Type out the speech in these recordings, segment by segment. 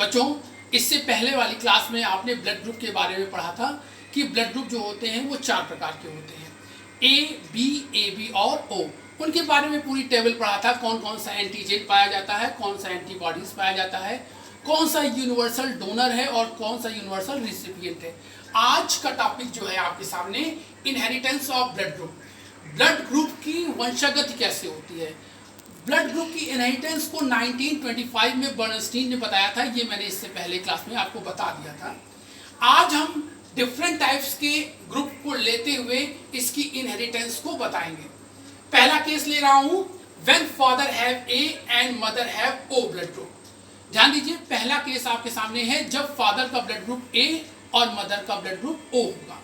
बच्चों, इससे पहले वाली क्लास में आपने ब्लड ग्रुप के बारे में पढ़ा था कि ब्लड ग्रुप जो होते हैं वो 4 प्रकार के होते हैं, ए बी और ओ। उनके बारे में पूरी टेबल पढ़ा था, कौन कौन सा एंटीजन पाया जाता है, कौन सा एंटीबॉडीज पाया जाता है, कौन सा यूनिवर्सल डोनर है और कौन सा यूनिवर्सल रिसिपिएंट है। आज का टॉपिक जो है आपके सामने, inheritance of blood group. Blood group की वंशागति कैसे होती है। ब्लड ग्रुप की इनहेरिटेंस को 1925 में बर्नस्टीन ने बताया था, ये मैंने इससे पहले क्लास में आपको बता दिया था। आज हम डिफरेंट टाइप्स के ग्रुप को लेते हुए इसकी इनहेरिटेंस को बताएंगे। पहला केस ले रहा हूं, when father have A and mother have O blood group. ध्यान दीजिए, पहला केस आपके सामने है जब फादर का ब्लड ग्रुप ए और मदर का ब्लड ग्रुप ओ होगा।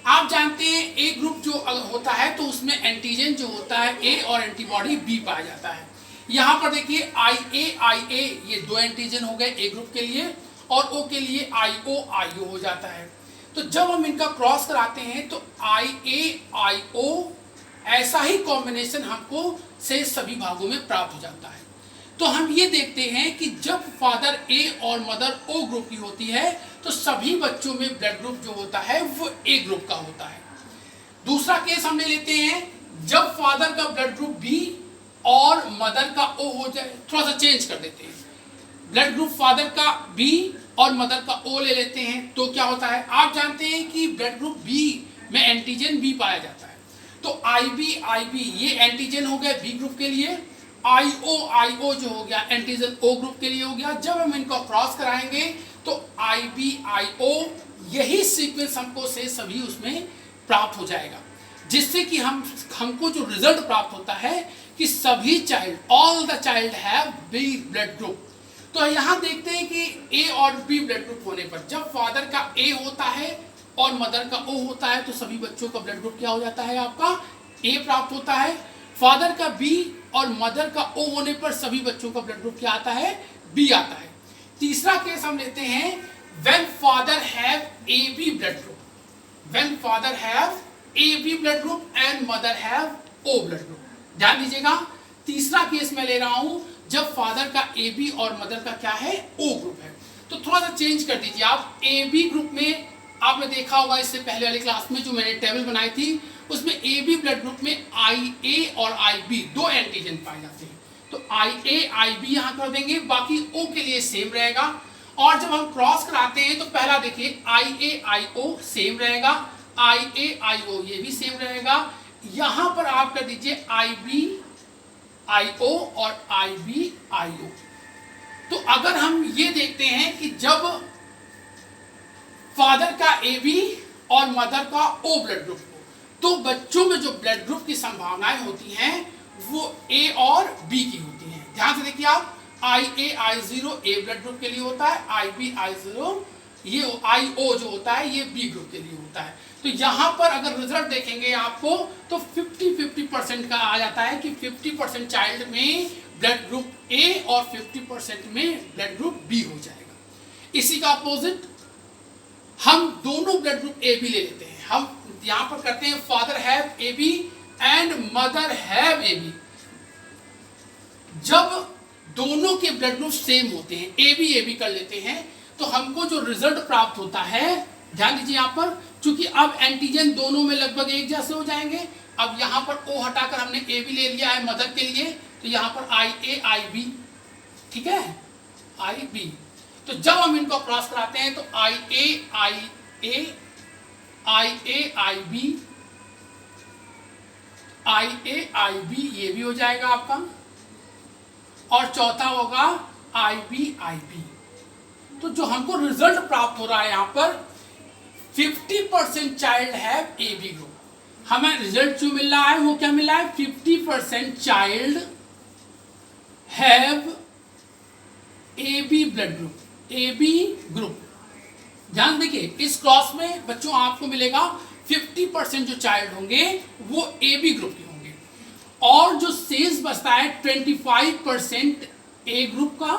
आप जानते हैं ए ग्रुप जो होता है तो उसमें एंटीजन जो होता है ए और एंटीबॉडी बी पाया जाता है। यहाँ पर देखिए आई ए ये 2 एंटीजन हो गए ए ग्रुप के लिए, और ओ के लिए आई ओ हो जाता है। तो जब हम इनका क्रॉस कराते हैं तो आई ओ ऐसा ही कॉम्बिनेशन हमको से सभी भागों में प्राप्त हो जाता है। तो हम ये देखते हैं कि जब फादर ए और मदर ओ ग्रुप की होती है तो सभी बच्चों में ब्लड ग्रुप जो होता है वो ए ग्रुप का होता है। दूसरा केस हमने लेते हैं, जब फादर का ब्लड ग्रुप बी और मदर का ओ हो जाए। थोड़ा सा चेंज कर देते हैं, ब्लड ग्रुप फादर का बी और मदर का ओ ले लेते हैं तो क्या होता है। आप जानते हैं कि ब्लड ग्रुप बी में एंटीजन बी पाया जाता है, तो आई बी ये एंटीजन हो गए बी ग्रुप के लिए, आई ओ जो हो गया एंटीजन ओ ग्रुप के लिए हो गया। जब हम इनको क्रॉस कराएंगे तो आई ओ यही सीक्वेंस हमको से सभी उसमें प्राप्त हो जाएगा, जिससे कि हमको जो रिजल्ट प्राप्त होता है कि सभी child, all the child have B blood group. तो यहाँ देखते हैं कि ए और बी ब्लड ग्रुप होने पर जब फादर का ए होता है और मदर का ओ होता है तो सभी बच्चों का ब्लड ग्रुप क्या हो जाता है, आपका ए प्राप्त होता है। फादर का बी और मदर का ओ होने पर सभी बच्चों का ब्लड ग्रुप क्या आता है, बी आता है। तीसरा केस हम लेते हैं, when father have A B blood group, when father have A B blood group and mother have O blood group. ध्यान दीजिएगा, तीसरा केस मैं ले रहा हूं जब फादर का ए बी और मदर का क्या है, ओ ग्रुप है। तो थोड़ा सा चेंज कर दीजिए आप। ए बी ग्रुप में आपने देखा होगा इससे पहले वाली क्लास में जो मैंने टेबल बनाई थी उसमें ए बी ब्लड ग्रुप में आई ए और आई बी 2 एंटीजन पाए जाते हैं, तो आई बी यहाँ कर देंगे, बाकी ओ के लिए सेम रहेगा। और जब हम क्रॉस कराते हैं तो पहला देखिए आई ओ सेम रहेगा, आई ओ ये भी सेम रहेगा। यहाँ पर आप कर दीजिए आई ओ और आई ओ। तो अगर हम ये देखते हैं कि जब फादर का ए बी और मदर का ओ ब्लड ग्रुप हो तो बच्चों में जो ब्लड ग्रुप की संभावनाएं होती हैं वो ए और बी की होती हैं। ध्यान से देखिए आप, आई0 ए ब्लड ग्रुप के लिए होता है, आई0 ये आई ओ जो होता है ये बी ग्रुप के लिए होता है। तो यहाँ पर अगर रिजल्ट देखेंगे आपको तो 50-50% का आ जाता है कि 50% चाइल्ड में ब्लड ग्रुप ए और 50% में ब्लड ग्रुप बी हो जाएगा। इसी का अपोजिट हम दोनों ब्लड ग्रुप ए बी ले लेते हैं। हम यहाँ पर करते हैं father have A B and mother have A B. जब दोनों के ब्लड ग्रुप सेम होते हैं, ए बी कर लेते हैं, तो हमको जो रिजल्ट प्राप्त होता है, ध्यान दीजिए यहाँ पर, चूंकि अब एंटीजन दोनों में लगभग एक जैसे हो जाएंगे। अब यहाँ पर ओ हटाकर हमने ए बी ले लिया है मदर के लिए, तो यहाँ पर आई बी, ठीक है, आई बी। तो जब हम इनको क्रॉस कराते हैं तो आई बी ये भी हो जाएगा आपका, और चौथा होगा आई बी। तो जो हमको रिजल्ट प्राप्त हो रहा है यहाँ पर 50% child have A B group. हमें रिजल्ट जो मिल रहा है वो क्या मिल रहा है, 50% child have A B blood group, A B group. ध्यान देखिए, इस क्रॉस में बच्चों आपको मिलेगा 50% जो चाइल्ड होंगे वो ए बी ग्रुप के होंगे, और जो शेष बचता है 25% ए ग्रुप का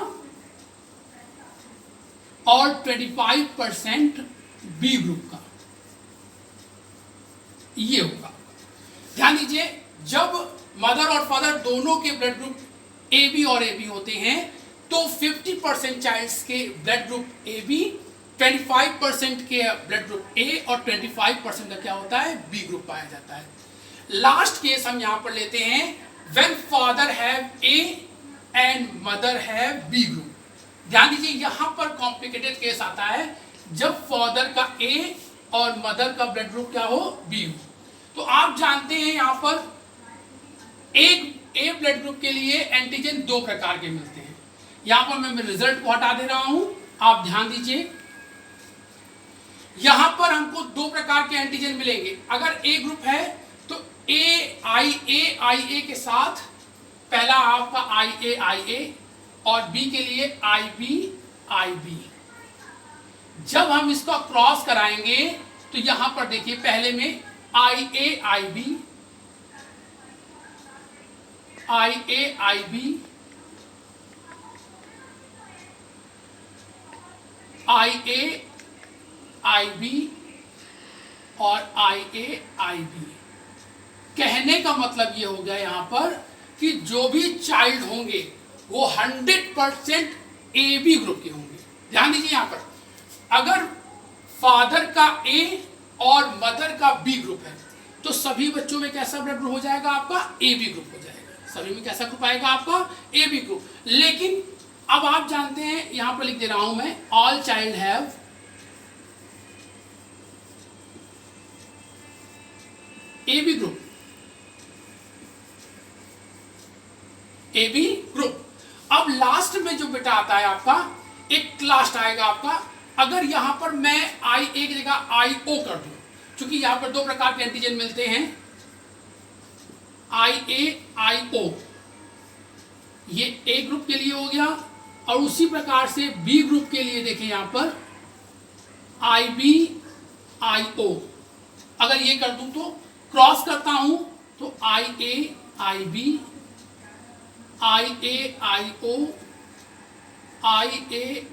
और 25% बी ग्रुप का, ये होगा। ध्यान दीजिए, जब मदर और फादर दोनों के ब्लड ग्रुप ए बी और ए बी होते हैं तो 50% चाइल्ड्स के ब्लड ग्रुप ए बी, 25% के ब्लड ग्रुप ए और 25% का क्या होता है, बी ग्रुप पाया जाता है। लास्ट केस हम यहां पर लेते हैं, when father have A and mother have B group. ध्यान दीजिए यहां पर कॉम्प्लिकेटेड केस आता है जब फादर का ए और मदर का ब्लड ग्रुप क्या हो, बी हो। तो आप जानते हैं यहां पर एक ए ब्लड ग्रुप के लिए एंटीजन दो प्रकार के मिलते हैं। यहां पर मैं रिजल्ट को हटा दे रहा हूं, आप ध्यान दीजिए। यहां पर हमको दो प्रकार के एंटीजन मिलेंगे। अगर ए ग्रुप है तो ए आई ए के साथ पहला आपका आई ए और बी के लिए आई बी। जब हम इसका क्रॉस कराएंगे तो यहां पर देखिए पहले में आई ए आई बी, और आई बी। कहने का मतलब ये हो गया यहां पर कि जो भी चाइल्ड होंगे वो 100% ए बी ग्रुप के होंगे। ध्यान दीजिए यहां पर अगर फादर का ए और मदर का बी ग्रुप है तो सभी बच्चों में कैसा ब्लड ग्रुप हो जाएगा, आपका ए बी ग्रुप हो जाएगा। सभी में कैसा ग्रुप आएगा, आपका ए बी ग्रुप। लेकिन अब आप जानते हैं, यहां पर लिख दे रहा हूं मैं, all child have A B group, A B group. अब लास्ट में जो बेटा आता है आपका, एक लास्ट आएगा आपका, अगर यहां पर मैं आई ए की जगह आई ओ कर दूं, क्योंकि यहां पर दो प्रकार के एंटीजन मिलते हैं, आई ए आई ओ, ये ए ग्रुप के लिए हो गया। और उसी प्रकार से बी ग्रुप के लिए देखिए यहां पर आई बी आई ओ। अगर ये कर दूं तो क्रॉस करता हूं तो आई ए आई B, I A I O, I A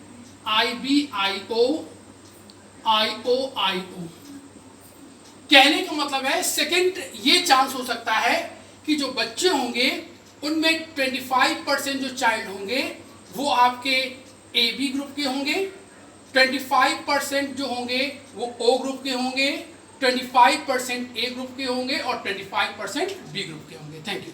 I B I ओ, आई ओ आई ओ। कहने का मतलब है सेकंड ये चांस हो सकता है कि जो बच्चे होंगे उनमें 25% जो चाइल्ड होंगे वो आपके ए बी ग्रुप के होंगे, 25% जो होंगे वो ओ ग्रुप के होंगे, 25% ए ग्रुप के होंगे और 25% बी ग्रुप के होंगे। Thank you.